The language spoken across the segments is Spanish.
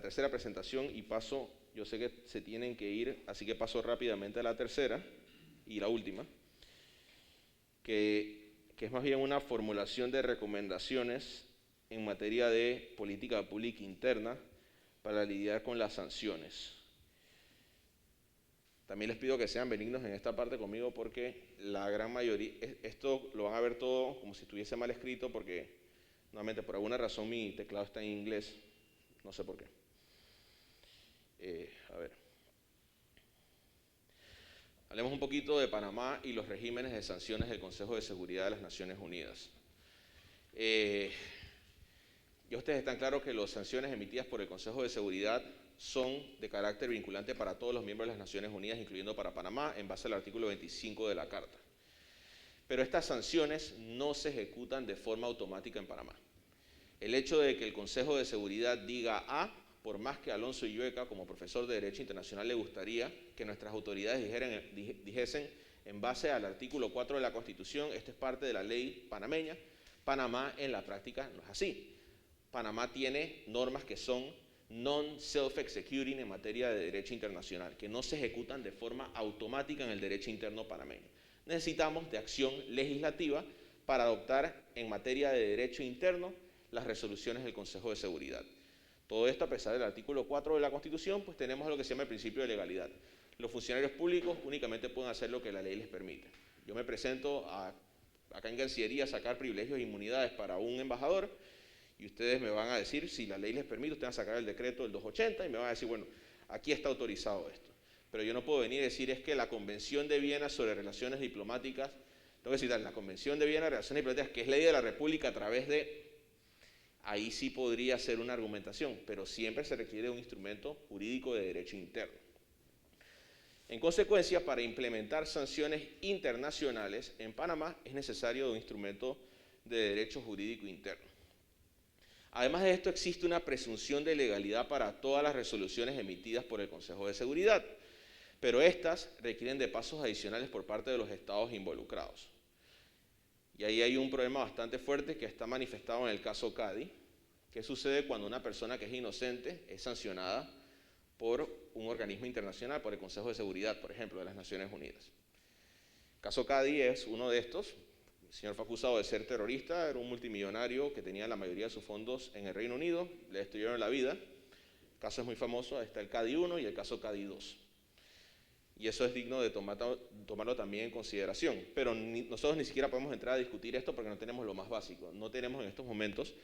tercera presentación y paso, yo sé que se tienen que ir, así que paso rápidamente a la tercera y la última, que es más bien una formulación de recomendaciones en materia de política pública interna para lidiar con las sanciones. También les pido que sean benignos en esta parte conmigo porque la gran mayoría, esto lo van a ver todo como si estuviese mal escrito porque, nuevamente, por alguna razón mi teclado está en inglés, no sé por qué. A ver. Hablemos un poquito de Panamá y los regímenes de sanciones del Consejo de Seguridad de las Naciones Unidas. Ya ustedes están claros que las sanciones emitidas por el Consejo de Seguridad son de carácter vinculante para todos los miembros de las Naciones Unidas, incluyendo para Panamá, en base al artículo 25 de la Carta. Pero estas sanciones no se ejecutan de forma automática en Panamá. El hecho de que el Consejo de Seguridad diga A, por más que Alonso Illueca, como profesor de Derecho Internacional, le gustaría que nuestras autoridades dijesen en base al artículo 4 de la Constitución, esto es parte de la ley panameña, Panamá en la práctica no es así. Panamá tiene normas que son non-self-executing en materia de derecho internacional, que no se ejecutan de forma automática en el derecho interno panameño. Necesitamos de acción legislativa para adoptar en materia de derecho interno las resoluciones del Consejo de Seguridad. Todo esto a pesar del artículo 4 de la Constitución, pues tenemos lo que se llama el principio de legalidad. Los funcionarios públicos únicamente pueden hacer lo que la ley les permite. Yo me presento acá en Cancillería a sacar privilegios e inmunidades para un embajador y ustedes me van a decir, si la ley les permite, ustedes van a sacar el decreto del 280 y me van a decir, bueno, aquí está autorizado esto. Pero yo no puedo venir y decir es que la Convención de Viena sobre Relaciones Diplomáticas, tengo que citar, la Convención de Viena sobre Relaciones Diplomáticas, que es ley de la República a través de... Ahí sí podría ser una argumentación, pero siempre se requiere un instrumento jurídico de derecho interno. En consecuencia, para implementar sanciones internacionales en Panamá es necesario un instrumento de derecho jurídico interno. Además de esto, existe una presunción de legalidad para todas las resoluciones emitidas por el Consejo de Seguridad, pero estas requieren de pasos adicionales por parte de los estados involucrados. Y ahí hay un problema bastante fuerte que está manifestado en el caso Cadi. ¿Qué sucede cuando una persona que es inocente es sancionada por un organismo internacional, por el Consejo de Seguridad, por ejemplo, de las Naciones Unidas? El caso Cadi es uno de estos. El señor fue acusado de ser terrorista, era un multimillonario que tenía la mayoría de sus fondos en el Reino Unido, le destruyeron la vida. El caso es muy famoso, está el Cadi 1 y el caso Cadi 2. Y eso es digno de tomarlo también en consideración. Pero nosotros ni siquiera podemos entrar a discutir esto porque no tenemos lo más básico. No tenemos en estos momentos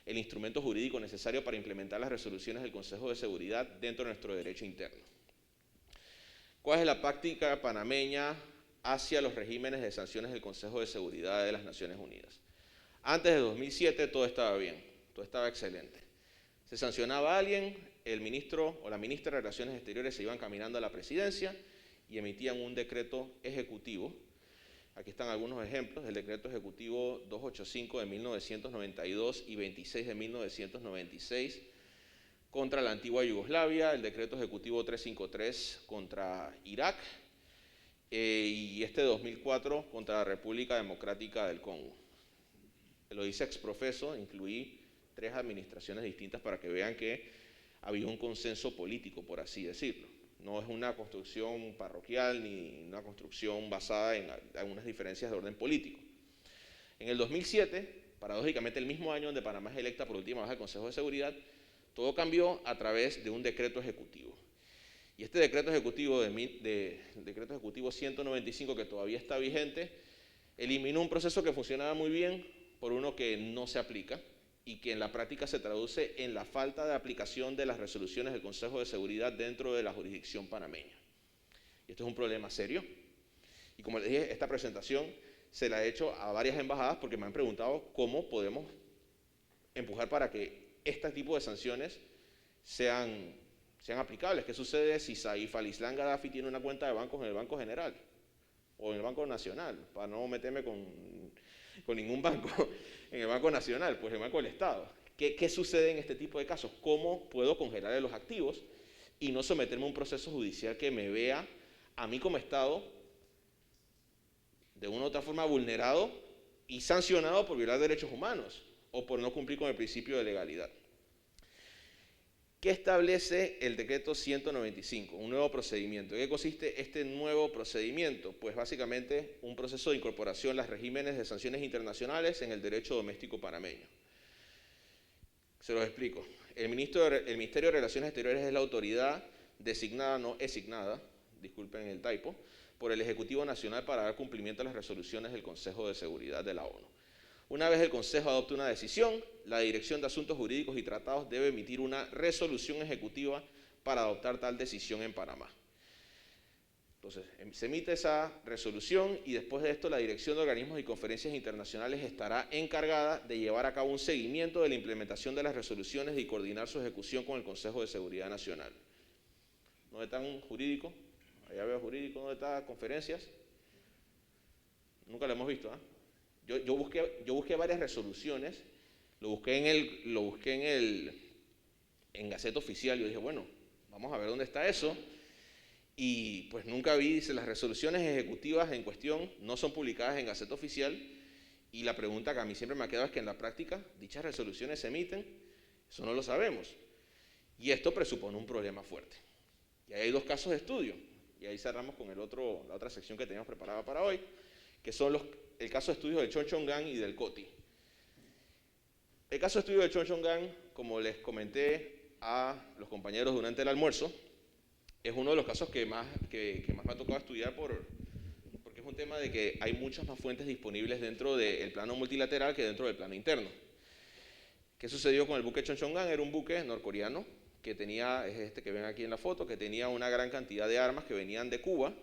el instrumento jurídico necesario para implementar las resoluciones del Consejo de Seguridad dentro de nuestro derecho interno. ¿Cuál es la práctica panameña hacia los regímenes de sanciones del Consejo de Seguridad de las Naciones Unidas? Antes de 2007 todo estaba bien, todo estaba excelente. Se sancionaba a alguien, el ministro o la ministra de Relaciones Exteriores se iban caminando a la presidencia y emitían un decreto ejecutivo. Aquí están algunos ejemplos, el decreto ejecutivo 285 de 1992 y 26 de 1996 contra la antigua Yugoslavia, el decreto ejecutivo 353 contra Irak y este de 2004 contra la República Democrática del Congo. Lo hice exprofeso, incluí 3 administraciones distintas para que vean que había un consenso político, por así decirlo. No es una construcción parroquial ni una construcción basada en algunas diferencias de orden político. En el 2007, paradójicamente el mismo año donde Panamá es electa por última vez al Consejo de Seguridad, todo cambió a través de un decreto ejecutivo. Y este decreto ejecutivo, decreto ejecutivo 195, que todavía está vigente, eliminó un proceso que funcionaba muy bien por uno que no se aplica y que en la práctica se traduce en la falta de aplicación de las resoluciones del Consejo de Seguridad dentro de la jurisdicción panameña. Y esto es un problema serio. Y como les dije, esta presentación se la he hecho a varias embajadas porque me han preguntado cómo podemos empujar para que este tipo de sanciones sean aplicables. ¿Qué sucede si Saif al-Islam Gaddafi tiene una cuenta de bancos en el Banco General o en el Banco Nacional? Para no meterme con ningún banco, en el Banco Nacional, pues el Banco del Estado. ¿Qué sucede en este tipo de casos? ¿Cómo puedo congelar los activos y no someterme a un proceso judicial que me vea a mí como Estado de una u otra forma vulnerado y sancionado por violar derechos humanos o por no cumplir con el principio de legalidad? ¿Qué establece el decreto 195? Un nuevo procedimiento. ¿En qué consiste este nuevo procedimiento? Pues básicamente un proceso de incorporación a los regímenes de sanciones internacionales en el derecho doméstico panameño. Se los explico. El Ministerio de Relaciones Exteriores es la autoridad designada, no asignada, disculpen el typo, por el Ejecutivo Nacional para dar cumplimiento a las resoluciones del Consejo de Seguridad de la ONU. Una vez el Consejo adopte una decisión, la Dirección de Asuntos Jurídicos y Tratados debe emitir una resolución ejecutiva para adoptar tal decisión en Panamá. Entonces, se emite esa resolución y después de esto la Dirección de Organismos y Conferencias Internacionales estará encargada de llevar a cabo un seguimiento de la implementación de las resoluciones y coordinar su ejecución con el Consejo de Seguridad Nacional. ¿Dónde está un jurídico? Allá veo jurídico. ¿Dónde está conferencias? Nunca lo hemos visto, ¿eh? Yo busqué varias resoluciones, lo busqué en Gaceta Oficial. Yo dije, bueno, vamos a ver dónde está eso. Y pues nunca vi, dice, las resoluciones ejecutivas en cuestión no son publicadas en Gaceta Oficial. Y la pregunta que a mí siempre me ha quedado es que en la práctica dichas resoluciones se emiten, eso no lo sabemos. Y esto presupone un problema fuerte. Y ahí hay dos casos de estudio. Y ahí cerramos con la otra sección que teníamos preparada para hoy, que son el caso de estudio del Chonchongan y del COTI. El caso de estudio del Chonchongan, como les comenté a los compañeros durante el almuerzo, es uno de los casos que más me ha tocado estudiar porque es un tema de que hay muchas más fuentes disponibles dentro del plano multilateral que dentro del plano interno. ¿Qué sucedió con el buque Chonchongan? Era un buque norcoreano que tenía, es este que ven aquí en la foto, que tenía una gran cantidad de armas que venían de Cuba,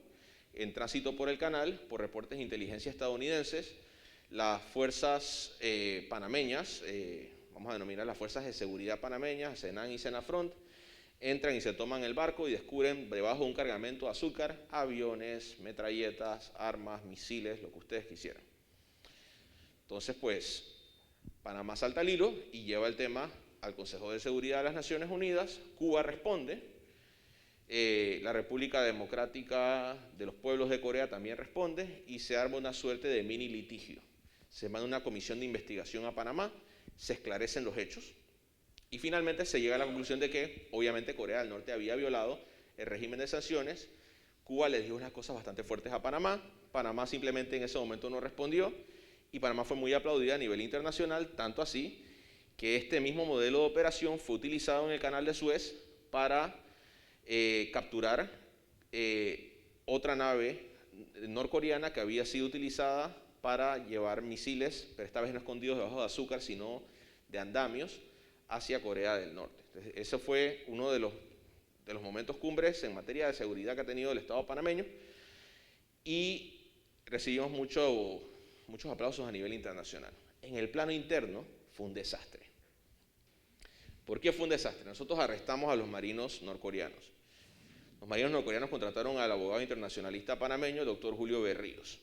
en tránsito por el canal, por reportes de inteligencia estadounidenses. Las fuerzas panameñas, vamos a denominar las fuerzas de seguridad panameñas, Senan y Senafront, entran y se toman el barco y descubren debajo de un cargamento de azúcar aviones, metralletas, armas, misiles, lo que ustedes quisieran. Entonces, pues, Panamá salta al hilo y lleva el tema al Consejo de Seguridad de las Naciones Unidas. Cuba responde. La República Democrática de los Pueblos de Corea también responde y se arma una suerte de mini litigio. Se manda una comisión de investigación a Panamá, se esclarecen los hechos y finalmente se llega a la conclusión de que obviamente Corea del Norte había violado el régimen de sanciones. Cuba les dio unas cosas bastante fuertes a Panamá. Panamá simplemente en ese momento no respondió y Panamá fue muy aplaudida a nivel internacional, tanto así que este mismo modelo de operación fue utilizado en el canal de Suez para capturar otra nave norcoreana que había sido utilizada para llevar misiles, pero esta vez no escondidos debajo de azúcar, sino de andamios, hacia Corea del Norte. Entonces, ese fue uno de los momentos cumbres en materia de seguridad que ha tenido el Estado panameño y recibimos muchos aplausos a nivel internacional. En el plano interno fue un desastre. ¿Por qué fue un desastre? Nosotros arrestamos a los marinos norcoreanos. Los marinos norcoreanos contrataron al abogado internacionalista panameño, el doctor Julio Berríos.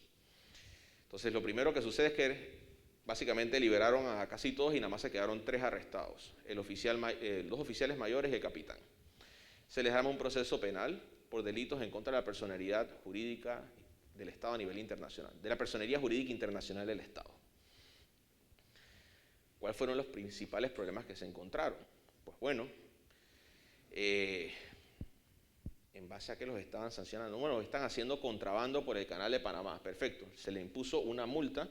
Entonces, lo primero que sucede es que básicamente liberaron a casi todos y nada más se quedaron 3 arrestados, dos oficiales mayores y el capitán. Se les arma un proceso penal por delitos en contra de la personería jurídica del Estado a nivel internacional, de la personería jurídica internacional del Estado. ¿Cuáles fueron los principales problemas que se encontraron? Pues bueno, en base a que los estaban sancionando, bueno, los están haciendo contrabando por el canal de Panamá, perfecto. Se le impuso una multa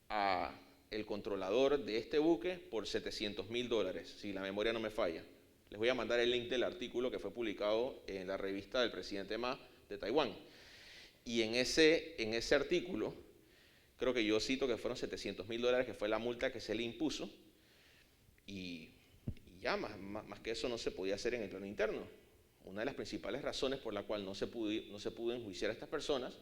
al controlador de este buque por $700,000, si la memoria no me falla. Les voy a mandar el link del artículo que fue publicado en la revista del presidente Ma de Taiwán. Y en ese artículo, creo que yo cito que fueron $700,000, que fue la multa que se le impuso, y ya más que eso no se podía hacer en el plano interno. Una de las principales razones por la cual no se pudo enjuiciar a estas personas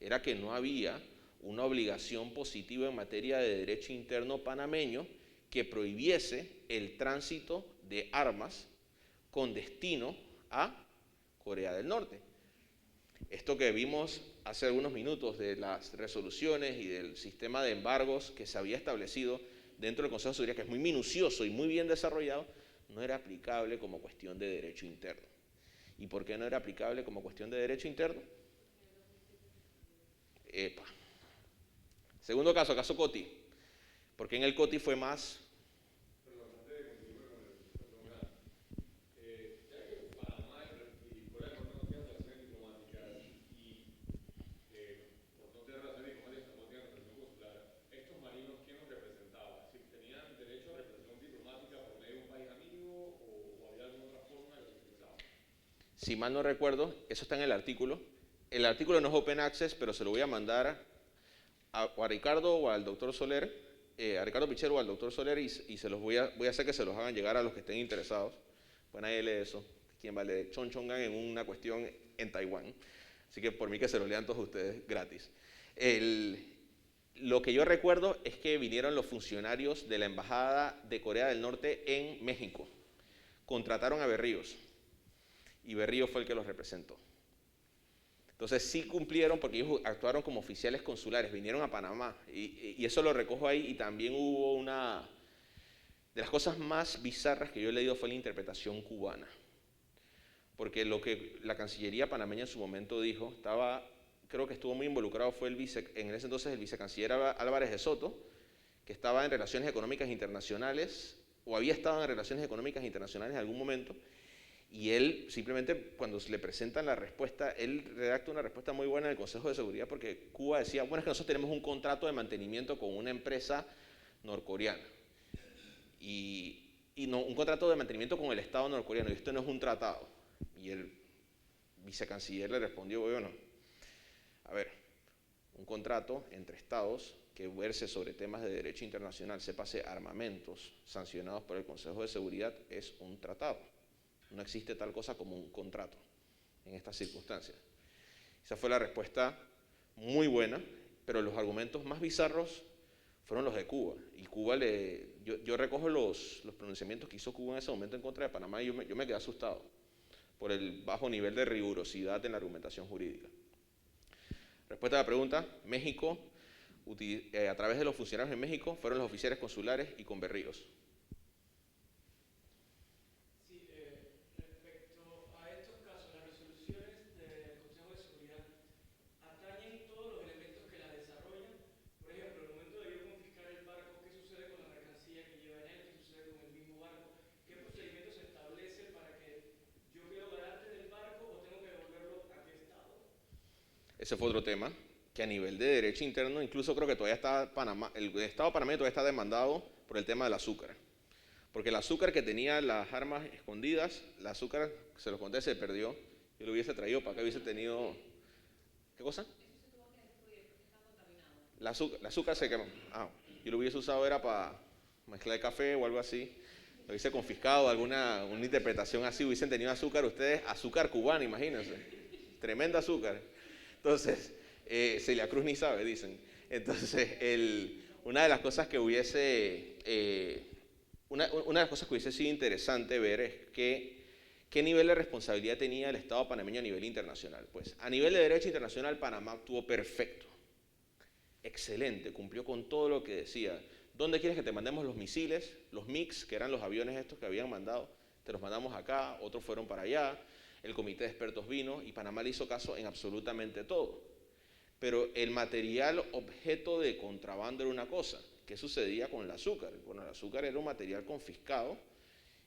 era que no había una obligación positiva en materia de derecho interno panameño que prohibiese el tránsito de armas con destino a Corea del Norte. Esto que vimos hace algunos minutos de las resoluciones y del sistema de embargos que se había establecido dentro del Consejo de Seguridad, que es muy minucioso y muy bien desarrollado, no era aplicable como cuestión de derecho interno. ¿Y por qué no era aplicable como cuestión de derecho interno? Segundo caso, caso Coti. ¿Por qué en el Coti fue más? Si mal no recuerdo, eso está en el artículo. El artículo no es open access, pero se lo voy a mandar a Ricardo o al doctor Soler, a Ricardo Pichero o al doctor Soler, y se los voy a hacer que se los hagan llegar a los que estén interesados. Pues nadie lee eso. ¿Quién va a leer Chon Chongan en una cuestión en Taiwán? Así que por mí que se los lean todos ustedes gratis. Lo que yo recuerdo es que vinieron los funcionarios de la Embajada de Corea del Norte en México. Contrataron a Berríos y Berríos fue el que los representó. Entonces sí cumplieron porque ellos actuaron como oficiales consulares, vinieron a Panamá y eso lo recojo ahí. Y también hubo una de las cosas más bizarras que yo he leído fue la interpretación cubana. Porque lo que la Cancillería panameña en su momento dijo, creo que estuvo muy involucrado, fue en ese entonces el vicecanciller Álvarez de Soto, que estaba en Relaciones Económicas Internacionales, o había estado en Relaciones Económicas Internacionales en algún momento, y él simplemente, cuando le presentan la respuesta, él redacta una respuesta muy buena en el Consejo de Seguridad, porque Cuba decía, bueno, es que nosotros tenemos un contrato de mantenimiento con una empresa norcoreana, y no, un contrato de mantenimiento con el Estado norcoreano, y esto no es un tratado. Y el vicecanciller le respondió, bueno, a ver, un contrato entre estados que verse sobre temas de derecho internacional, sépase armamentos sancionados por el Consejo de Seguridad, es un tratado. No existe tal cosa como un contrato en estas circunstancias. Esa fue la respuesta muy buena, pero los argumentos más bizarros fueron los de Cuba. Y Cuba yo recojo los pronunciamientos que hizo Cuba en ese momento en contra de Panamá y yo me quedé asustado por el bajo nivel de rigurosidad en la argumentación jurídica. Respuesta a la pregunta, México, a través de los funcionarios en México, fueron los oficiales consulares y con Berríos. Sí, respecto a estos casos, las resoluciones del Consejo de Seguridad atañen todos los elementos que las desarrollan. Por ejemplo, al momento de yo confiscar el barco, ¿qué sucede con la mercancía que lleva en él? ¿Qué sucede con el mismo barco? ¿Qué procedimiento se establece para que yo quedo garante del barco o tengo que devolverlo a qué estado? Ese fue otro tema, que a nivel de derecho interno, incluso creo que todavía está Panamá, el Estado panameño todavía está demandado por el tema del azúcar. Porque el azúcar que tenía las armas escondidas, el azúcar, se los conté, se perdió. Yo lo hubiese traído para acá, hubiese tenido... ¿Qué cosa? Eso se tuvo que destruir porque está contaminado. El azúcar se quemó. Yo lo hubiese usado era para mezclar café o algo así. Lo hubiese confiscado, una interpretación así. Hubiesen tenido azúcar ustedes, azúcar cubano, imagínense. Tremenda azúcar. Entonces, Celia Cruz ni sabe, dicen. Entonces, una de las cosas que hubiese... Una de las cosas que hubiese sido interesante ver es qué nivel de responsabilidad tenía el Estado panameño a nivel internacional. Pues a nivel de derecho internacional, Panamá actuó perfecto, excelente, cumplió con todo lo que decía. ¿Dónde quieres que te mandemos los misiles? Los MiGs, que eran los aviones estos que habían mandado, te los mandamos acá, otros fueron para allá, el comité de expertos vino y Panamá le hizo caso en absolutamente todo. Pero el material objeto de contrabando era una cosa. ¿Qué sucedía con el azúcar? Bueno, el azúcar era un material confiscado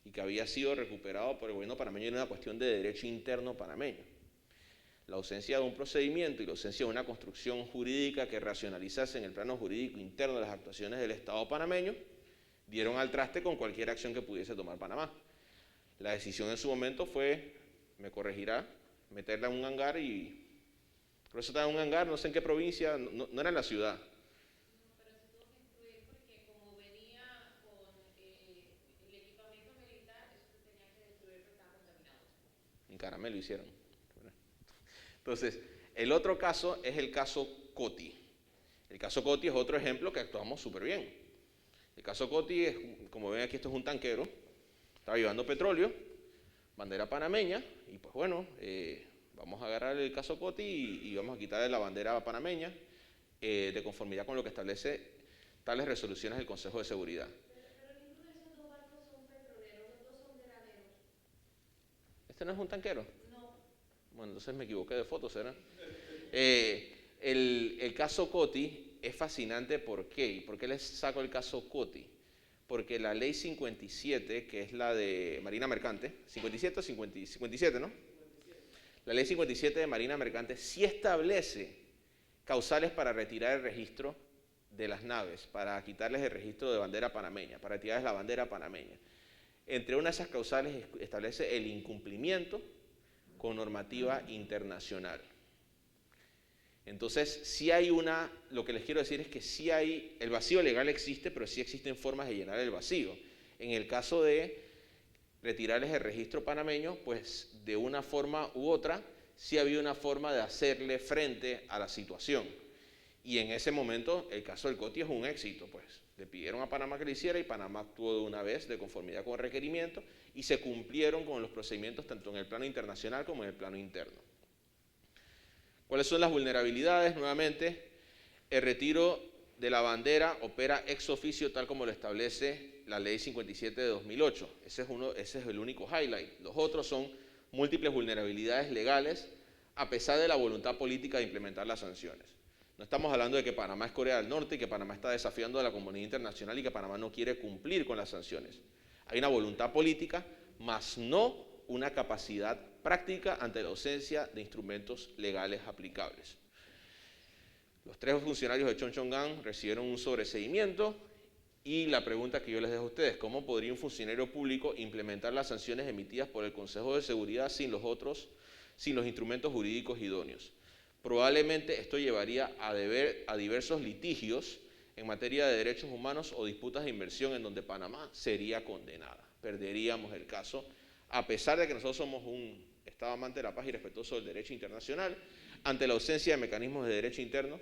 y que había sido recuperado por el gobierno panameño en una cuestión de derecho interno panameño. La ausencia de un procedimiento y la ausencia de una construcción jurídica que racionalizase en el plano jurídico interno de las actuaciones del Estado panameño dieron al traste con cualquier acción que pudiese tomar Panamá. La decisión en su momento fue, me corregirá, meterla en un hangar y... Por eso estaba en un hangar, no sé en qué provincia, no era en la ciudad. En Caramelo hicieron. Entonces, el otro caso es el caso Coti. El caso Coti es otro ejemplo que actuamos súper bien. El caso Coti es, como ven aquí, esto es un tanquero, estaba llevando petróleo, bandera panameña, y pues bueno, vamos a agarrar el caso Coti y vamos a quitarle la bandera panameña de conformidad con lo que establece tales resoluciones del Consejo de Seguridad. Pero ninguno de esos dos barcos son petroleros, los dos son graneros. ¿Este no es un tanquero? No. Bueno, entonces me equivoqué de foto, ¿será? El caso Coti es fascinante, ¿por qué? ¿Y por qué les saco el caso Coti? Porque la ley 57, que es la de Marina Mercante, 57 o 57, ¿no? 57. La ley 57 de Marina Mercante sí establece causales para retirar el registro de las naves, para quitarles el registro de bandera panameña, para retirarles la bandera panameña. Entre una de esas causales establece el incumplimiento con normativa internacional. Entonces, lo que les quiero decir es que sí hay, el vacío legal existe, pero sí existen formas de llenar el vacío. En el caso de retirarles el registro panameño, pues de una forma u otra, sí había una forma de hacerle frente a la situación. Y en ese momento, el caso del Coti es un éxito, pues. Le pidieron a Panamá que lo hiciera y Panamá actuó de una vez de conformidad con el requerimiento y se cumplieron con los procedimientos tanto en el plano internacional como en el plano interno. ¿Cuáles son las vulnerabilidades? Nuevamente, el retiro de la bandera opera ex oficio tal como lo establece la Ley 57 de 2008. Ese es el único highlight. Los otros son múltiples vulnerabilidades legales a pesar de la voluntad política de implementar las sanciones. No estamos hablando de que Panamá es Corea del Norte y que Panamá está desafiando a la comunidad internacional y que Panamá no quiere cumplir con las sanciones. Hay una voluntad política, más no una capacidad práctica ante la ausencia de instrumentos legales aplicables. Los 3 funcionarios de Chonchongan recibieron un sobreseimiento y la pregunta que yo les dejo a ustedes, ¿cómo podría un funcionario público implementar las sanciones emitidas por el Consejo de Seguridad sin los instrumentos jurídicos idóneos? Probablemente esto llevaría a diversos litigios en materia de derechos humanos o disputas de inversión en donde Panamá sería condenada. Perderíamos el caso, a pesar de que nosotros somos un Estado amante de la paz y respetuoso del derecho internacional, ante la ausencia de mecanismos de derecho interno,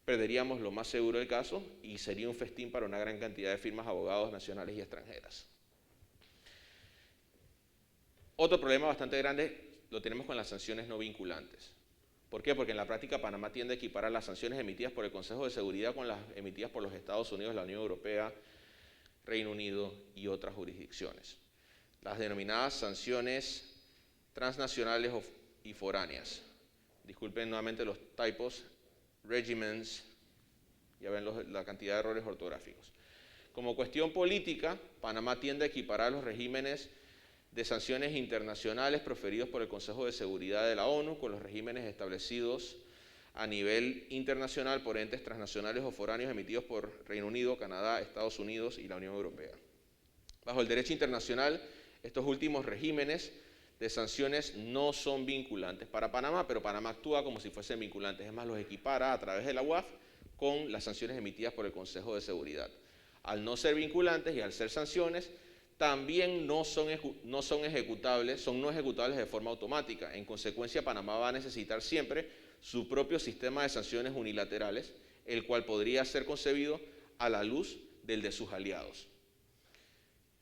perderíamos lo más seguro del caso y sería un festín para una gran cantidad de firmas de abogados nacionales y extranjeras. Otro problema bastante grande lo tenemos con las sanciones no vinculantes. ¿Por qué? Porque en la práctica Panamá tiende a equiparar las sanciones emitidas por el Consejo de Seguridad con las emitidas por los Estados Unidos, la Unión Europea, Reino Unido y otras jurisdicciones. Las denominadas sanciones transnacionales y foráneas. Disculpen nuevamente los typos, regimens, ya ven la cantidad de errores ortográficos. Como cuestión política, Panamá tiende a equiparar los regímenes de sanciones internacionales proferidos por el Consejo de Seguridad de la ONU con los regímenes establecidos a nivel internacional por entes transnacionales o foráneos emitidos por Reino Unido, Canadá, Estados Unidos y la Unión Europea. Bajo el derecho internacional, estos últimos regímenes de sanciones no son vinculantes para Panamá, pero Panamá actúa como si fuesen vinculantes. Es más, los equipara a través de la UAF con las sanciones emitidas por el Consejo de Seguridad. Al no ser vinculantes y al ser sanciones, también no ejecutables de forma automática. En consecuencia, Panamá va a necesitar siempre su propio sistema de sanciones unilaterales, el cual podría ser concebido a la luz del de sus aliados.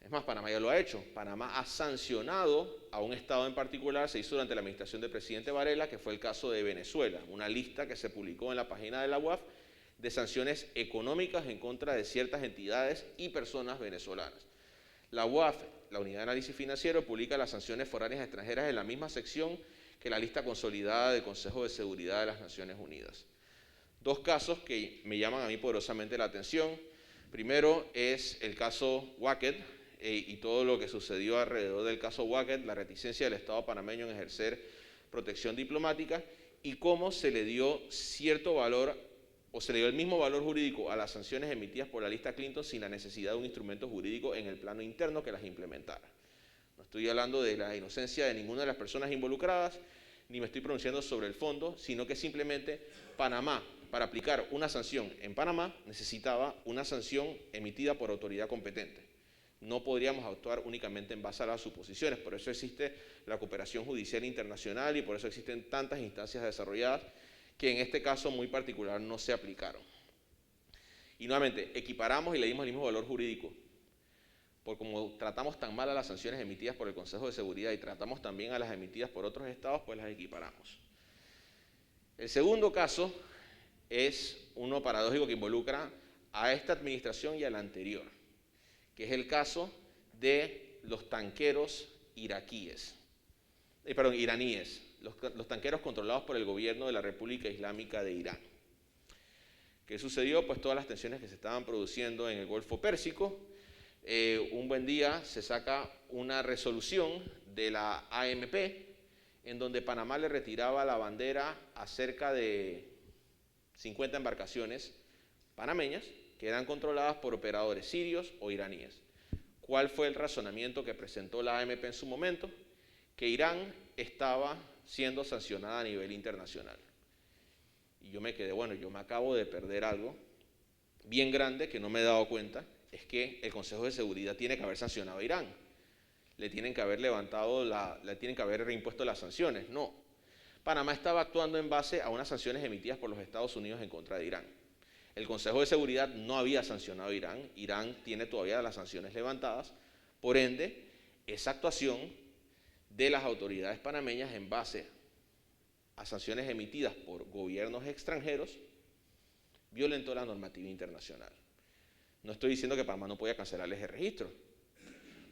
Es más, Panamá ya lo ha hecho. Panamá ha sancionado a un Estado en particular, se hizo durante la administración del presidente Varela, que fue el caso de Venezuela, una lista que se publicó en la página de la UAF de sanciones económicas en contra de ciertas entidades y personas venezolanas. La UAF, la Unidad de Análisis Financiero, publica las sanciones foráneas extranjeras en la misma sección que la lista consolidada del Consejo de Seguridad de las Naciones Unidas. 2 casos que me llaman a mí poderosamente la atención. Primero es el caso Wackett y todo lo que sucedió alrededor del caso Wackett, la reticencia del Estado panameño en ejercer protección diplomática y cómo se le dio cierto valor o se le dio el mismo valor jurídico a las sanciones emitidas por la lista Clinton sin la necesidad de un instrumento jurídico en el plano interno que las implementara. No estoy hablando de la inocencia de ninguna de las personas involucradas, ni me estoy pronunciando sobre el fondo, sino que simplemente Panamá, para aplicar una sanción en Panamá, necesitaba una sanción emitida por autoridad competente. No podríamos actuar únicamente en base a las suposiciones, por eso existe la cooperación judicial internacional y por eso existen tantas instancias desarrolladas que en este caso muy particular no se aplicaron. Y nuevamente, equiparamos y le dimos el mismo valor jurídico, porque como tratamos tan mal a las sanciones emitidas por el Consejo de Seguridad y tratamos también a las emitidas por otros estados, pues las equiparamos. El segundo caso es uno paradójico que involucra a esta administración y a la anterior, que es el caso de los tanqueros iraníes. Los tanqueros controlados por el gobierno de la República Islámica de Irán. ¿Qué sucedió? Pues todas las tensiones que se estaban produciendo en el Golfo Pérsico. Un buen día se saca una resolución de la AMP en donde Panamá le retiraba la bandera a cerca de 50 embarcaciones panameñas que eran controladas por operadores sirios o iraníes. ¿Cuál fue el razonamiento que presentó la AMP en su momento? que Irán estaba siendo sancionada a nivel internacional. Y yo me quedé, bueno, yo me acabo de perder algo bien grande que no me he dado cuenta, es que el Consejo de Seguridad tiene que haber sancionado a Irán. Le tienen que haber le tienen que haber reimpuesto las sanciones. No. Panamá estaba actuando en base a unas sanciones emitidas por los Estados Unidos en contra de Irán. El Consejo de Seguridad no había sancionado a Irán. Irán tiene todavía las sanciones levantadas. Por ende, esa actuación de las autoridades panameñas en base a sanciones emitidas por gobiernos extranjeros violentó la normativa internacional. No estoy diciendo que Panamá no podía cancelarles el registro,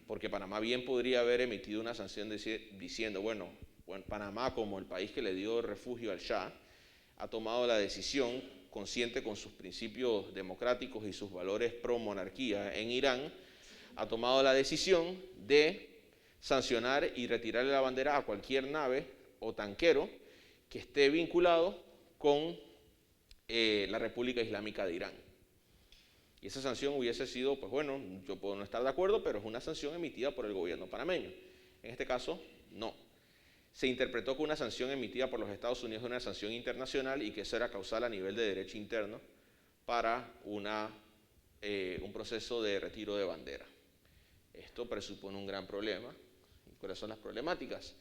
porque Panamá bien podría haber emitido una sanción diciendo, bueno, Panamá, como el país que le dio refugio al Shah, ha tomado la decisión, consciente con sus principios democráticos y sus valores pro monarquía en Irán, ha tomado la decisión de sancionar y retirarle la bandera a cualquier nave o tanquero que esté vinculado con la República Islámica de Irán. Y esa sanción hubiese sido, pues bueno, yo puedo no estar de acuerdo, pero es una sanción emitida por el gobierno panameño. En este caso, no. Se interpretó que una sanción emitida por los Estados Unidos es una sanción internacional y que eso era causal a nivel de derecho interno para un proceso de retiro de bandera. Esto presupone un gran problema. ¿Cuáles son las problemáticas?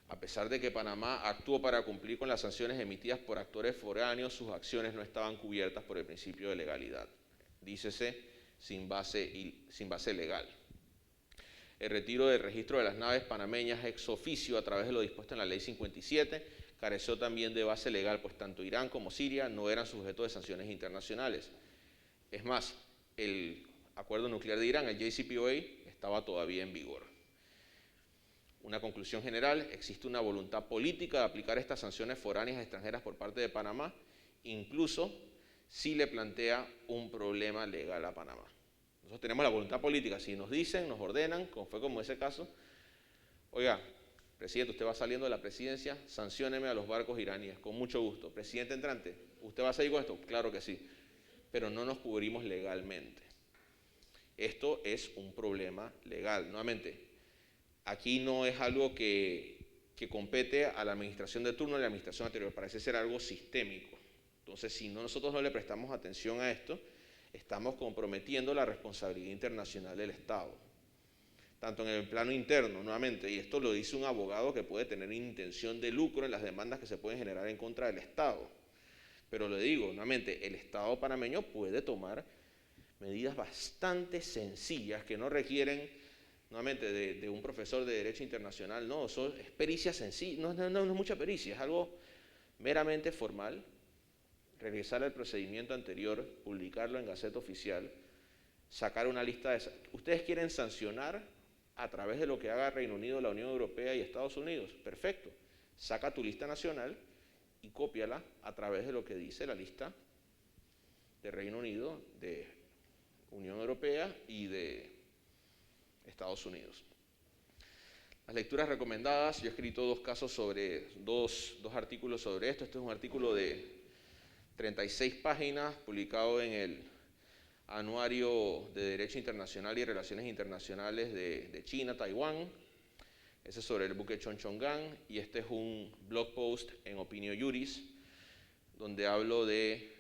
A pesar de que Panamá actuó para cumplir con las sanciones emitidas por actores foráneos, sus acciones no estaban cubiertas por el principio de legalidad. Dícese sin base legal. El retiro del registro de las naves panameñas ex oficio a través de lo dispuesto en la Ley 57 careció también de base legal, pues tanto Irán como Siria no eran sujetos de sanciones internacionales. Es más, el acuerdo nuclear de Irán, el JCPOA, estaba todavía en vigor. Una conclusión general, existe una voluntad política de aplicar estas sanciones foráneas extranjeras por parte de Panamá, incluso si le plantea un problema legal a Panamá. Nosotros tenemos la voluntad política, si nos dicen, nos ordenan, como fue como ese caso, oiga, presidente, usted va saliendo de la presidencia, sancióneme a los barcos iraníes, con mucho gusto. Presidente entrante, ¿usted va a seguir con esto? Claro que sí, pero no nos cubrimos legalmente. Esto es un problema legal. Nuevamente, aquí no es algo que compete a la administración de turno y a la administración anterior, parece ser algo sistémico. Entonces, si nosotros no le prestamos atención a esto, estamos comprometiendo la responsabilidad internacional del Estado, tanto en el plano interno, nuevamente, y esto lo dice un abogado que puede tener intención de lucro en las demandas que se pueden generar en contra del Estado. Pero le digo, nuevamente, el Estado panameño puede tomar medidas bastante sencillas que no requieren, nuevamente, de un profesor de Derecho Internacional, no, eso es pericia sencilla, no es mucha pericia, es algo meramente formal. Regresar al procedimiento anterior, publicarlo en Gaceta Oficial, sacar una lista de... ¿Ustedes quieren sancionar a través de lo que haga Reino Unido, la Unión Europea y Estados Unidos? Perfecto. Saca tu lista nacional y cópiala a través de lo que dice la lista de Reino Unido, de Unión Europea y de Estados Unidos. Las lecturas recomendadas, yo he escrito dos artículos sobre esto. Este es un artículo de 36 páginas, publicado en el Anuario de Derecho Internacional y Relaciones Internacionales de China, Taiwán. Ese es sobre el buque Chonchongan, y este es un blog post en Opinio Juris, donde hablo de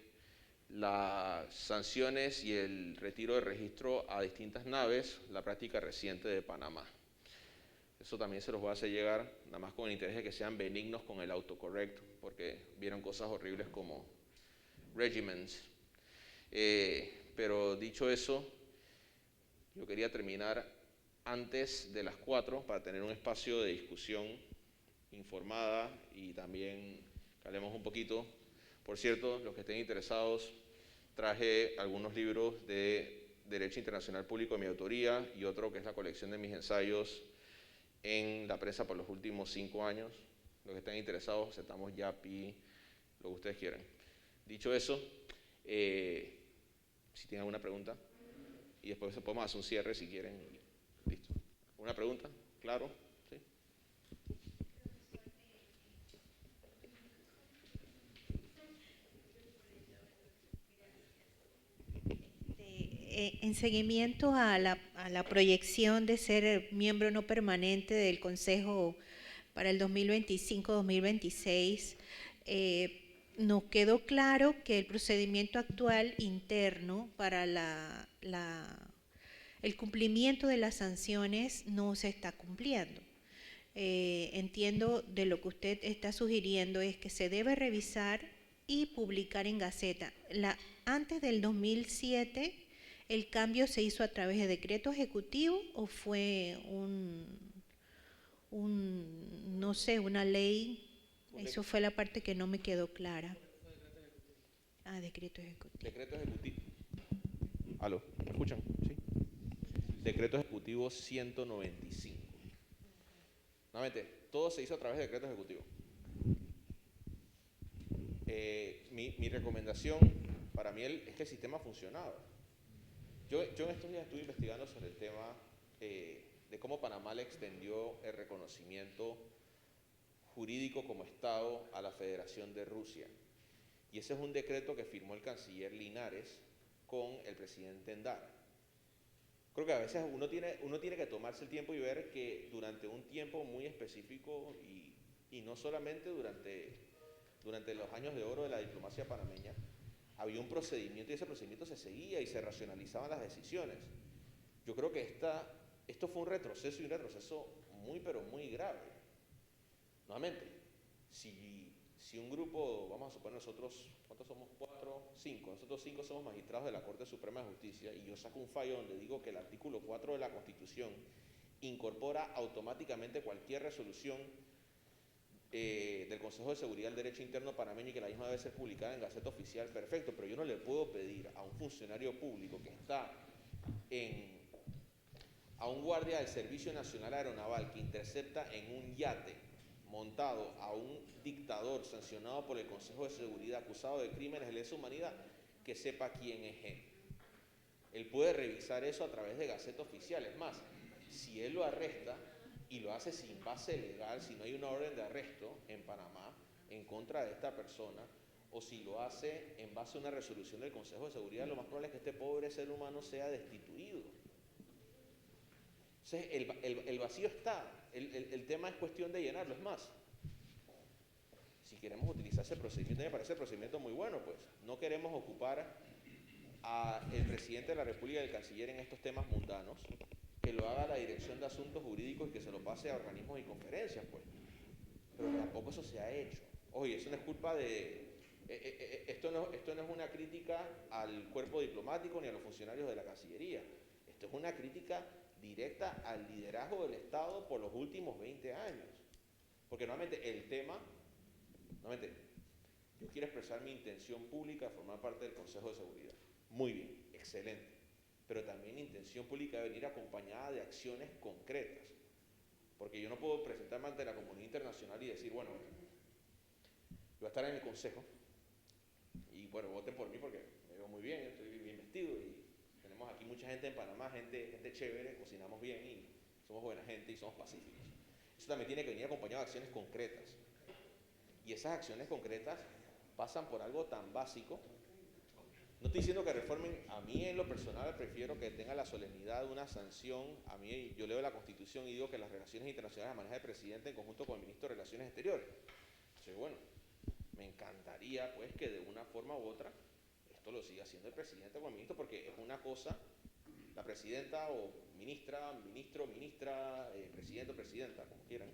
las sanciones y el retiro de registro a distintas naves, la práctica reciente de Panamá. Eso también se los voy a hacer llegar, nada más con el interés de que sean benignos con el autocorrect, porque vieron cosas horribles como regiments. Pero dicho eso, yo quería terminar antes de las 4 para tener un espacio de discusión informada y también que hablemos un poquito. Por cierto, los que estén interesados, traje algunos libros de Derecho Internacional Público de mi autoría y otro que es la colección de mis ensayos en la prensa por los últimos 5 años. Los que estén interesados, aceptamos YAPI, lo que ustedes quieran. Dicho eso, si tienen alguna pregunta, y después podemos hacer un cierre si quieren. Listo. ¿Una pregunta? ¿Claro? ¿Sí? En seguimiento a la proyección de ser miembro no permanente del Consejo para el 2025-2026, nos quedó claro que el procedimiento actual interno para el cumplimiento de las sanciones no se está cumpliendo. Entiendo de lo que usted está sugiriendo es que se debe revisar y publicar en Gaceta. Antes del 2007, ¿el cambio se hizo a través de decreto ejecutivo o fue no sé, una ley? Eso fue la parte que no me quedó clara. Decreto ejecutivo. Decreto ejecutivo. ¿Aló? ¿Me escuchan? Sí. Decreto ejecutivo 195. Nuevamente, todo se hizo a través de decreto ejecutivo. Mi recomendación para mí es que el sistema funcionaba. Yo en estos días estuve investigando sobre el tema de cómo Panamá le extendió el reconocimiento jurídico como Estado a la Federación de Rusia. Y ese es un decreto que firmó el canciller Linares con el presidente Endara. Creo que a veces uno tiene que tomarse el tiempo y ver que durante un tiempo muy específico y no solamente durante los años de oro de la diplomacia panameña, había un procedimiento y ese procedimiento se seguía y se racionalizaban las decisiones. Yo creo que esto fue un retroceso y un retroceso muy pero muy grave. Nuevamente, si un grupo, vamos a suponer nosotros, ¿cuántos somos? 4, 5. Nosotros 5 somos magistrados de la Corte Suprema de Justicia y yo saco un fallo donde digo que el artículo 4 de la Constitución incorpora automáticamente cualquier resolución del Consejo de Seguridad del Derecho Interno panameño y que la misma debe ser publicada en Gaceta Oficial, perfecto, pero yo no le puedo pedir a un funcionario público que está a un guardia del Servicio Nacional Aeronaval que intercepta en un yate montado a un dictador sancionado por el Consejo de Seguridad acusado de crímenes de lesa humanidad, que sepa quién es él. Él puede revisar eso a través de Gaceta Oficial. Es más, si él lo arresta y lo hace sin base legal, si no hay una orden de arresto en Panamá en contra de esta persona, o si lo hace en base a una resolución del Consejo de Seguridad, lo más probable es que este pobre ser humano sea destituido. Entonces, el vacío está, el tema es cuestión de llenarlo. Es más, si queremos utilizar ese procedimiento, me parece el procedimiento muy bueno, pues no queremos ocupar al presidente de la República y al canciller en estos temas mundanos, que lo haga la Dirección de Asuntos Jurídicos y que se lo pase a organismos y conferencias, pues. Pero tampoco eso se ha hecho. Oye, eso no es culpa de... Esto no es una crítica al cuerpo diplomático ni a los funcionarios de la Cancillería. Esto es una crítica directa al liderazgo del Estado por los últimos 20 años. Porque nuevamente yo quiero expresar mi intención pública de formar parte del Consejo de Seguridad. Muy bien, excelente. Pero también intención pública de venir acompañada de acciones concretas. Porque yo no puedo presentarme ante la comunidad internacional y decir, bueno, yo voy a estar en el Consejo y bueno, voten por mí porque me veo muy bien, estoy bien vestido y tenemos aquí mucha gente en Panamá, gente chévere, cocinamos bien y somos buena gente y somos pacíficos. Eso también tiene que venir acompañado de acciones concretas. Y esas acciones concretas pasan por algo tan básico. No estoy diciendo que reformen, a mí en lo personal prefiero que tenga la solemnidad de una sanción. A mí, yo leo la Constitución y digo que las relaciones internacionales las maneja el presidente en conjunto con el ministro de Relaciones Exteriores. Entonces, bueno, me encantaría pues que de una forma u otra esto lo siga haciendo el presidente con el ministro, porque es una cosa, la presidenta o ministra, ministro, ministra, presidente o presidenta, como quieran,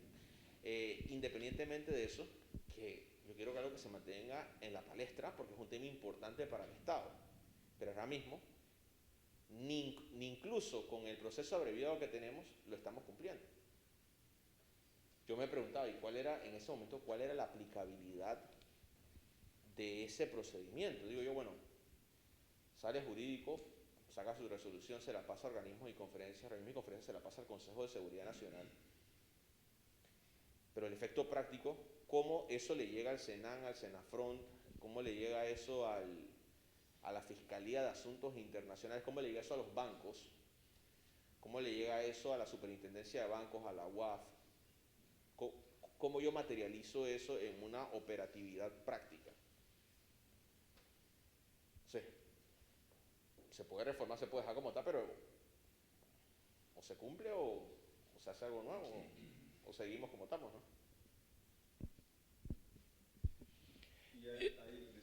independientemente de eso, que yo quiero que algo que se mantenga en la palestra porque es un tema importante para el Estado. Pero ahora mismo, ni incluso con el proceso abreviado que tenemos, lo estamos cumpliendo. Yo me preguntaba, ¿y en ese momento, cuál era la aplicabilidad de ese procedimiento? Digo yo, bueno, sale jurídico, saca su resolución, se la pasa a organismos y conferencias se la pasa al Consejo de Seguridad Nacional. Pero el efecto práctico, cómo eso le llega al Senan, al Senafront, cómo le llega eso a la Fiscalía de Asuntos Internacionales, cómo le llega eso a los bancos, cómo le llega eso a la Superintendencia de Bancos, a la UAF, cómo yo materializo eso en una operatividad práctica. Sí. se puede reformar, se puede dejar como está, pero o se cumple o se hace algo nuevo, o seguimos como estamos, ¿no? Y hay,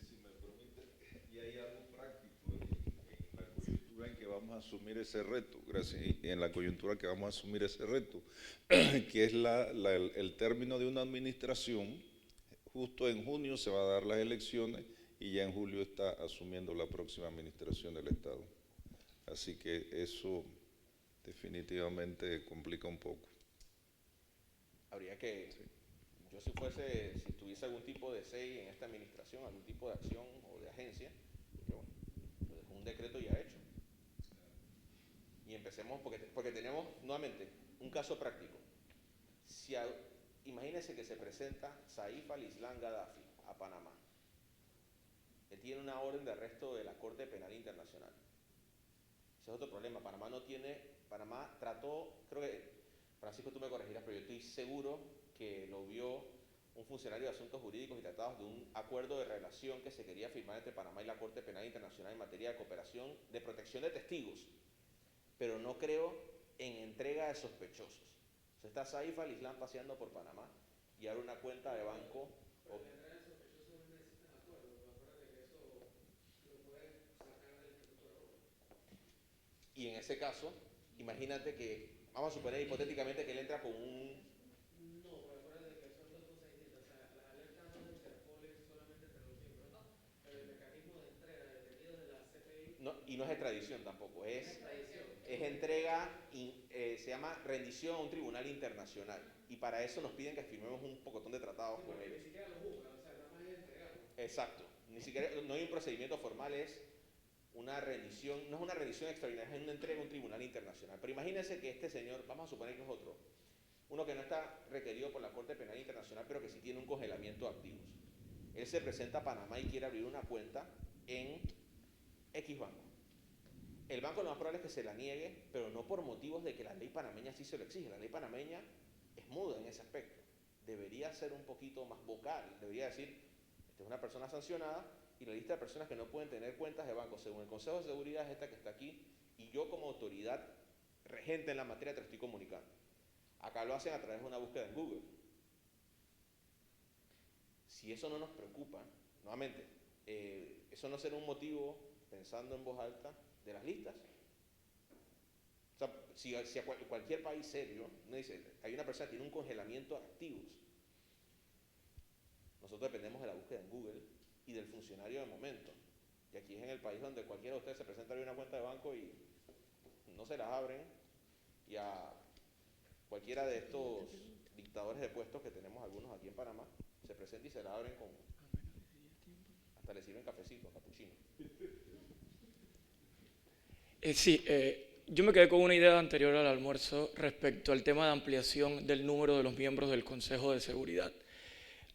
si me permite, y hay algo práctico en la coyuntura en que vamos a asumir ese reto, gracias, y en la coyuntura que vamos a asumir ese reto, que es el término de una administración. Justo en junio se van a dar las elecciones y ya en julio está asumiendo la próxima administración del Estado. Así que eso definitivamente complica un poco. Habría que, yo si tuviese algún tipo de SEI en esta administración, algún tipo de acción o de agencia, que bueno, lo dejo un decreto ya hecho. Y empecemos, porque tenemos nuevamente un caso práctico. Imagínense que se presenta Saif al-Islam Gaddafi a Panamá. Él tiene una orden de arresto de la Corte Penal Internacional. Ese es otro problema. Panamá trató, creo que, Francisco, tú me corregirás, pero yo estoy seguro que lo vio un funcionario de Asuntos Jurídicos y Tratados de un acuerdo de relación que se quería firmar entre Panamá y la Corte Penal Internacional en materia de cooperación, de protección de testigos, pero no creo en entrega de sospechosos. O sea, está Saif al-Islam paseando por Panamá y abre una cuenta de banco. Y en ese caso, imagínate que, vamos a suponer hipotéticamente que él entra con un... No, pero acuérdate que son dos cosas distintas. O sea, las alertas no de Interpol es solamente entre los miembros, ¿no? Pero el mecanismo de entrega de detenidos de la CPI... No, y no es extradición tampoco, es entrega, se llama rendición a un tribunal internacional. Y para eso nos piden que firmemos un pocotón de tratados con ellos. Ni siquiera lo juzgan, o sea, nada más es entregarlo. Exacto, ni siquiera, no hay un procedimiento formal, es una rendición, no es una rendición extraordinaria, es una entrega a un tribunal internacional. Pero imagínense que este señor, vamos a suponer que es uno que no está requerido por la Corte Penal Internacional, pero que sí tiene un congelamiento de activos. Él se presenta a Panamá y quiere abrir una cuenta en X banco. El banco lo más probable es que se la niegue, pero no por motivos de que la ley panameña sí se lo exige. La ley panameña es muda en ese aspecto. Debería ser un poquito más vocal, debería decir, esta es una persona sancionada, y la lista de personas que no pueden tener cuentas de banco según el Consejo de Seguridad es esta que está aquí, y yo como autoridad regente en la materia te lo estoy comunicando. Acá lo hacen a través de una búsqueda en Google. Si eso no nos preocupa, nuevamente, eso no será un motivo, pensando en voz alta, de las listas. O sea, si cualquier país serio, uno dice, hay una persona que tiene un congelamiento de activos, nosotros dependemos de la búsqueda en Google y del funcionario de momento. Y aquí es en el país donde cualquiera de ustedes se presenta a abrir una cuenta de banco y no se las abren, y a cualquiera de estos dictadores de puestos que tenemos algunos aquí en Panamá, se presenta y se la abren hasta le sirven cafecito, capuchino. Yo me quedé con una idea anterior al almuerzo respecto al tema de ampliación del número de los miembros del Consejo de Seguridad.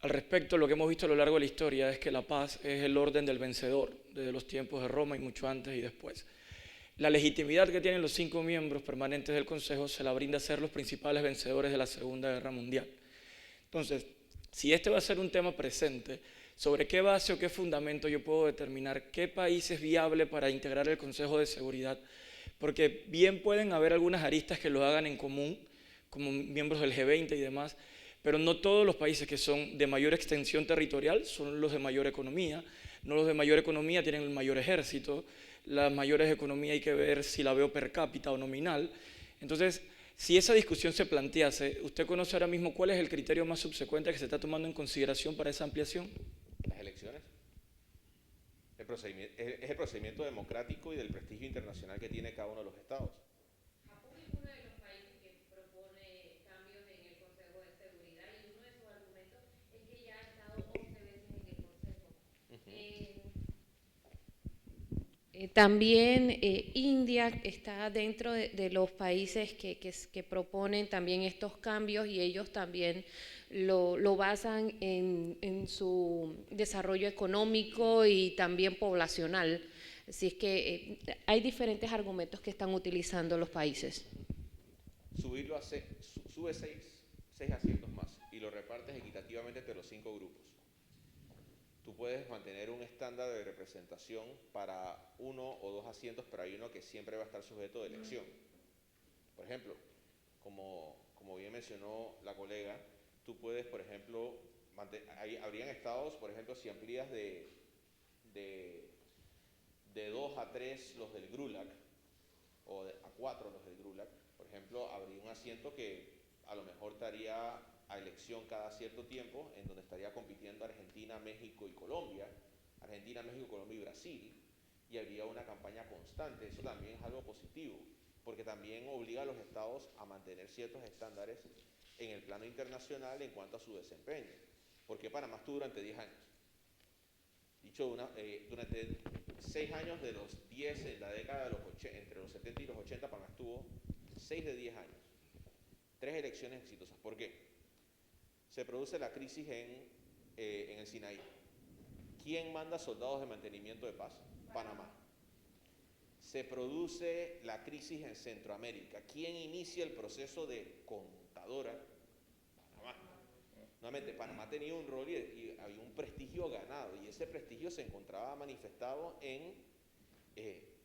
Al respecto, lo que hemos visto a lo largo de la historia es que la paz es el orden del vencedor, desde los tiempos de Roma y mucho antes y después. La legitimidad que tienen los 5 miembros permanentes del Consejo se la brinda a ser los principales vencedores de la Segunda Guerra Mundial. Entonces, si este va a ser un tema presente, ¿sobre qué base o qué fundamento yo puedo determinar qué país es viable para integrar el Consejo de Seguridad? Porque bien pueden haber algunas aristas que lo hagan en común, como miembros del G20 y demás, pero no todos los países que son de mayor extensión territorial son los de mayor economía. No los de mayor economía tienen el mayor ejército. Las mayores economías hay que ver si la veo per cápita o nominal. Entonces, si esa discusión se plantease, ¿usted conoce ahora mismo cuál es el criterio más subsecuente que se está tomando en consideración para esa ampliación? Las elecciones. Es el procedimiento democrático y del prestigio internacional que tiene cada uno de los estados. Japón es uno de los países que propone cambios en el Consejo de Seguridad y uno de sus argumentos es que ya ha estado 11 veces en el Consejo. También India está dentro de los países que proponen también estos cambios y ellos también lo basan en su desarrollo económico y también poblacional. Así es que hay diferentes argumentos que están utilizando los países. Sube 6 asientos más y lo repartes equitativamente entre los 5 grupos. tú puedes mantener un estándar de representación para 1 o 2 asientos, pero hay uno que siempre va a estar sujeto de elección. Por ejemplo, como bien mencionó la colega, tú puedes, por ejemplo, habrían estados, por ejemplo, si amplías de 2 a 3 los del GRULAC, o a 4 los del GRULAC, por ejemplo, habría un asiento que a lo mejor estaría a elección cada cierto tiempo, en donde estaría compitiendo Argentina, México y Colombia, Argentina, México, Colombia y Brasil, y habría una campaña constante. Eso también es algo positivo, porque también obliga a los estados a mantener ciertos estándares en el plano internacional en cuanto a su desempeño. ¿Por qué Panamá estuvo durante 10 años? Dicho durante 6 años de los 10 en la década de los 80, entre los 70 y los 80, Panamá estuvo 6 de 10 años. 3 elecciones exitosas. ¿Por qué? Se produce la crisis en el Sinaí. ¿Quién manda soldados de mantenimiento de paz? Panamá. Se produce la crisis en Centroamérica. ¿Quién inicia el proceso de contadora? Panamá. Nuevamente, Panamá tenía un rol y había un prestigio ganado, y ese prestigio se encontraba manifestado en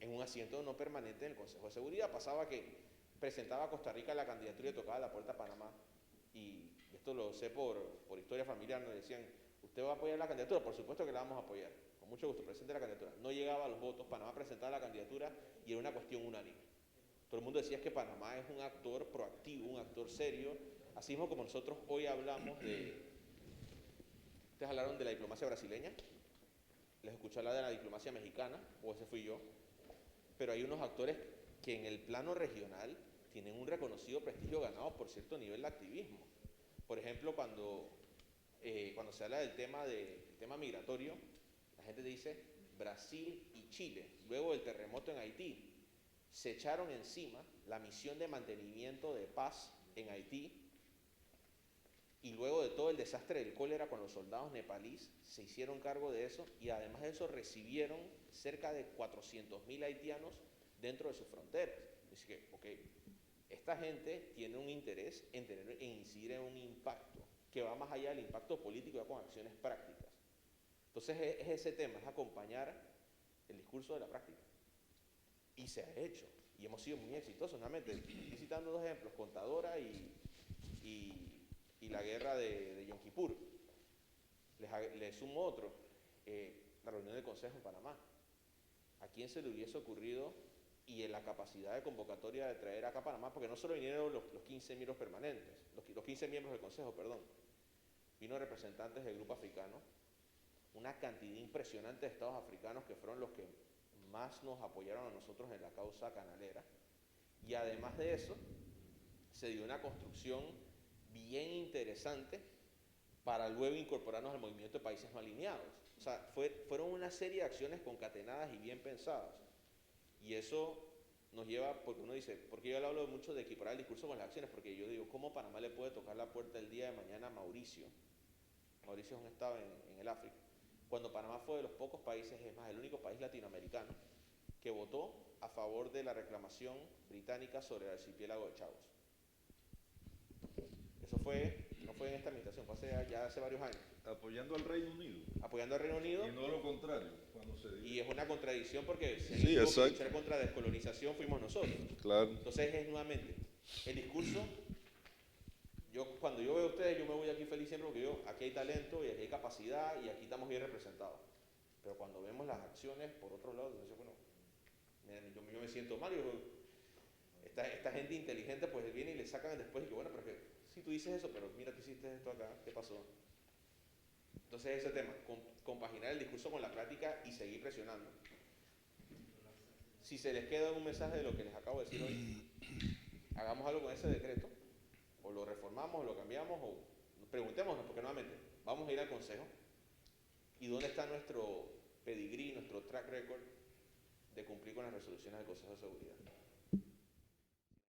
un asiento no permanente en el Consejo de Seguridad. Pasaba que presentaba a Costa Rica la candidatura y tocaba la puerta a Panamá, y esto lo sé por historia familiar, nos decían, ¿usted va a apoyar la candidatura? Por supuesto que la vamos a apoyar, con mucho gusto, presente la candidatura. No llegaba a los votos, Panamá presentaba la candidatura y era una cuestión unánime. Todo el mundo decía que Panamá es un actor proactivo, un actor serio, así mismo como nosotros hoy hablamos de... Ustedes hablaron de la diplomacia brasileña, les escuché hablar de la diplomacia mexicana, o ese fui yo, pero hay unos actores que en el plano regional tienen un reconocido prestigio ganado por cierto nivel de activismo. Por ejemplo, cuando se habla del tema migratorio, la gente dice Brasil y Chile, luego del terremoto en Haití, se echaron encima la misión de mantenimiento de paz en Haití, y luego de todo el desastre del cólera con los soldados nepalíes, se hicieron cargo de eso, y además de eso recibieron cerca de 400.000 haitianos dentro de sus fronteras. Así que, ok, esta gente tiene un interés en incidir en un impacto que va más allá del impacto político, va con acciones prácticas. Entonces es ese tema, es acompañar el discurso de la práctica. Y se ha hecho, y hemos sido muy exitosos. Nuevamente, estoy citando 2 ejemplos, Contadora y la guerra de Yom Kippur. Les sumo otro, la reunión del Consejo en Panamá. ¿A quién se le hubiese ocurrido, y en la capacidad de convocatoria de traer acá a Panamá, porque no solo vinieron los 15 miembros permanentes, los 15 miembros del Consejo, perdón, vino representantes del grupo africano, una cantidad impresionante de estados africanos que fueron los que más nos apoyaron a nosotros en la causa canalera, y además de eso, se dio una construcción bien interesante para luego incorporarnos al movimiento de países no alineados. O sea, fueron una serie de acciones concatenadas y bien pensadas. Y eso nos lleva, porque uno dice, porque yo le hablo mucho de equiparar el discurso con las acciones, porque yo digo, ¿cómo Panamá le puede tocar la puerta el día de mañana a Mauricio? Mauricio es un estado en el África. Cuando Panamá fue de los pocos países, es más, el único país latinoamericano que votó a favor de la reclamación británica sobre el archipiélago de Chagos. Eso no fue en esta administración, fue ya hace varios años. Apoyando al Reino Unido. Apoyando al Reino Unido. Y no lo contrario, cuando se dio. Y es una contradicción porque si sí, tuvo que luchar contra la descolonización fuimos nosotros. Claro. Entonces es nuevamente el discurso. Cuando yo veo a ustedes, yo me voy aquí feliz siempre porque aquí hay talento y aquí hay capacidad y aquí estamos bien representados. Pero cuando vemos las acciones por otro lado, entonces, bueno, yo me siento mal. Esta gente inteligente pues viene y le sacan después y que bueno, pero que si tú dices eso, pero mira, tú hiciste esto acá, ¿qué pasó? Entonces ese tema, compaginar el discurso con la práctica y seguir presionando. Si se les queda un mensaje de lo que les acabo de decir hoy, hagamos algo con ese decreto, o lo reformamos, o lo cambiamos, o preguntémonos, porque nuevamente, vamos a ir al Consejo, y dónde está nuestro pedigrí, nuestro track record de cumplir con las resoluciones del Consejo de Seguridad.